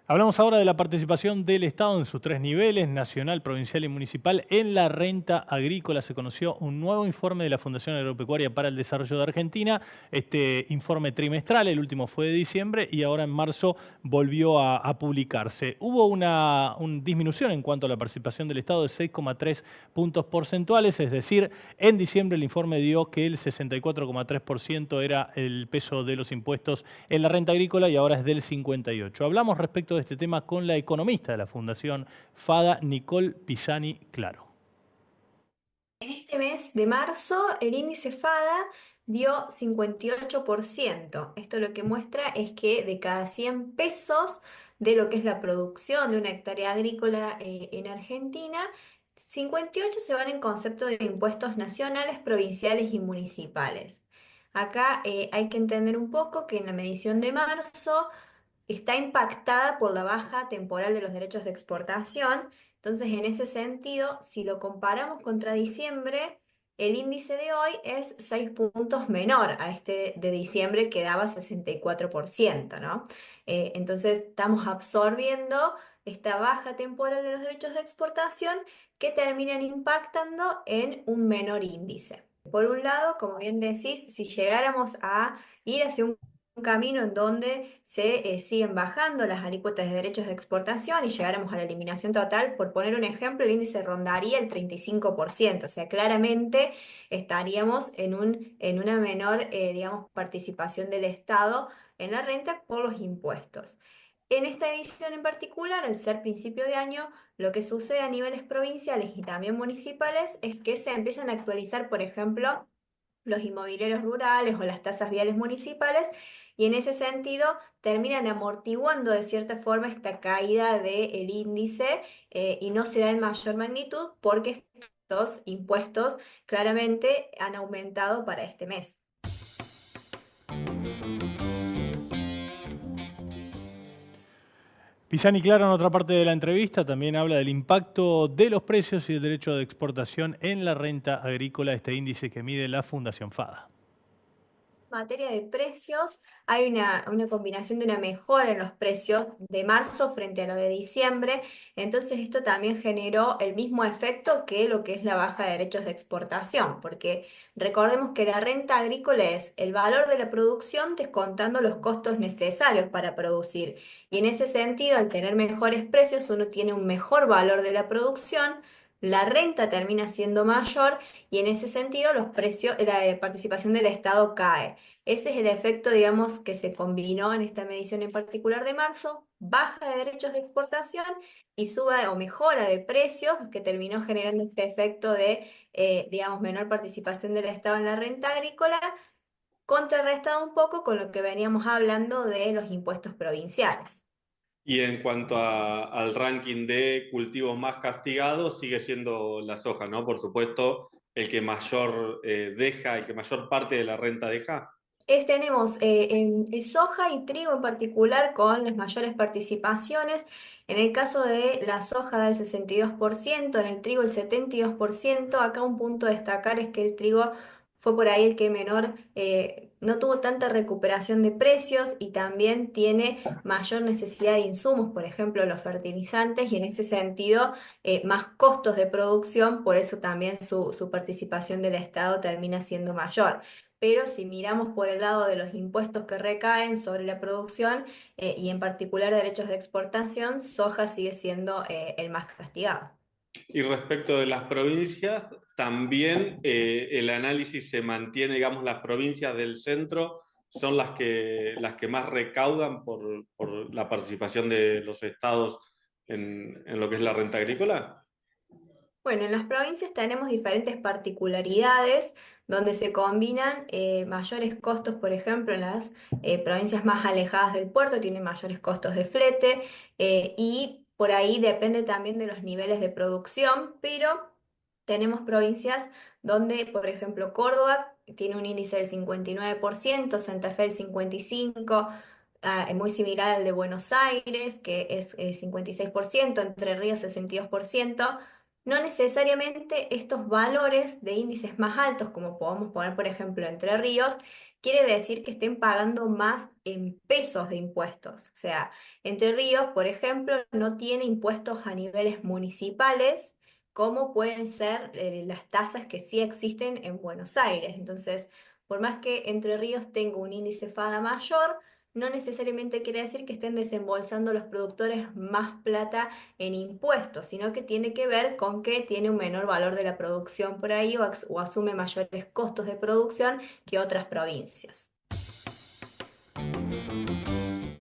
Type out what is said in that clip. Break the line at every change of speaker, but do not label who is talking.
Hablamos ahora de la participación del Estado en sus tres niveles, nacional, provincial y municipal, en la renta agrícola. Se conoció un nuevo informe de la Fundación Agropecuaria para el Desarrollo de Argentina. Este informe trimestral, el último fue de diciembre y ahora en marzo volvió a publicarse. Hubo una disminución en cuanto a la participación del Estado de 6,3 puntos porcentuales, es decir, en diciembre el informe dio que el 64,3% era el peso de los impuestos en la renta agrícola y ahora es del 58%. Hablamos respecto de este tema con la economista de la Fundación FADA, Nicole Pisani Claro.
En este mes de marzo, el índice FADA dio 58%. Esto lo que muestra es que de cada 100 pesos de lo que es la producción de una hectárea agrícola en Argentina, 58 se van en concepto de impuestos nacionales, provinciales y municipales. Acá hay que entender un poco que en la medición de marzo está impactada por la baja temporal de los derechos de exportación. Entonces, en ese sentido, si lo comparamos contra diciembre, el índice de hoy es 6 puntos menor a este de diciembre que daba 64%, ¿no? Entonces, estamos absorbiendo esta baja temporal de los derechos de exportación que terminan impactando en un menor índice. Por un lado, como bien decís, si llegáramos a ir hacia un camino en donde se siguen bajando las alícuotas de derechos de exportación y llegáramos a la eliminación total, por poner un ejemplo, el índice rondaría el 35%, o sea, claramente estaríamos en una menor, digamos, participación del Estado en la renta por los impuestos. En esta edición en particular, al ser principio de año, lo que sucede a niveles provinciales y también municipales es que se empiezan a actualizar, por ejemplo, los inmobiliarios rurales o las tasas viales municipales, y en ese sentido terminan amortiguando de cierta forma esta caída del índice y no se da en mayor magnitud porque estos impuestos claramente han aumentado para este mes.
Pisani Claro, en otra parte de la entrevista, también habla del impacto de los precios y el derecho de exportación en la renta agrícola, este índice que mide la Fundación FADA.
Materia de precios, hay una combinación de una mejora en los precios de marzo frente a lo de diciembre, entonces esto también generó el mismo efecto que lo que es la baja de derechos de exportación, porque recordemos que la renta agrícola es el valor de la producción descontando los costos necesarios para producir, y en ese sentido, al tener mejores precios, uno tiene un mejor valor de la producción, la renta termina siendo mayor y en ese sentido los precios, la participación del Estado cae. Ese es el efecto, digamos, que se combinó en esta medición en particular de marzo, baja de derechos de exportación y suba o mejora de precios, que terminó generando este efecto de, digamos, menor participación del Estado en la renta agrícola, contrarrestado un poco con lo que veníamos hablando de los impuestos provinciales.
Y en cuanto al ranking de cultivos más castigados, sigue siendo la soja, ¿no? Por supuesto, el que mayor deja, el que mayor parte de la renta deja.
Tenemos soja y trigo en particular con las mayores participaciones. En el caso de la soja da el 62%, en el trigo el 72%. Acá un punto a destacar es que el trigo fue por ahí el que menor, no tuvo tanta recuperación de precios y también tiene mayor necesidad de insumos, por ejemplo los fertilizantes, y en ese sentido más costos de producción, por eso también su participación del Estado termina siendo mayor. Pero si miramos por el lado de los impuestos que recaen sobre la producción y en particular derechos de exportación, soja sigue siendo el más castigado.
Y respecto de las provincias, también el análisis se mantiene, digamos, las provincias del centro son las que más recaudan por la participación de los estados en lo que es la renta agrícola.
Bueno, en las provincias tenemos diferentes particularidades donde se combinan mayores costos, por ejemplo, en las provincias más alejadas del puerto tienen mayores costos de flete y por ahí depende también de los niveles de producción, pero tenemos provincias donde, por ejemplo, Córdoba tiene un índice del 59%, Santa Fe el 55%. Muy similar al de Buenos Aires, que es 56%, Entre Ríos 62%. No necesariamente estos valores de índices más altos, como podemos poner por ejemplo Entre Ríos, quiere decir que estén pagando más en pesos de impuestos. O sea, Entre Ríos, por ejemplo, no tiene impuestos a niveles municipales, como pueden ser las tasas que sí existen en Buenos Aires. Entonces, por más que Entre Ríos tenga un índice FADA mayor, no necesariamente quiere decir que estén desembolsando los productores más plata en impuestos, sino que tiene que ver con que tiene un menor valor de la producción por ahí o asume mayores costos de producción que otras provincias.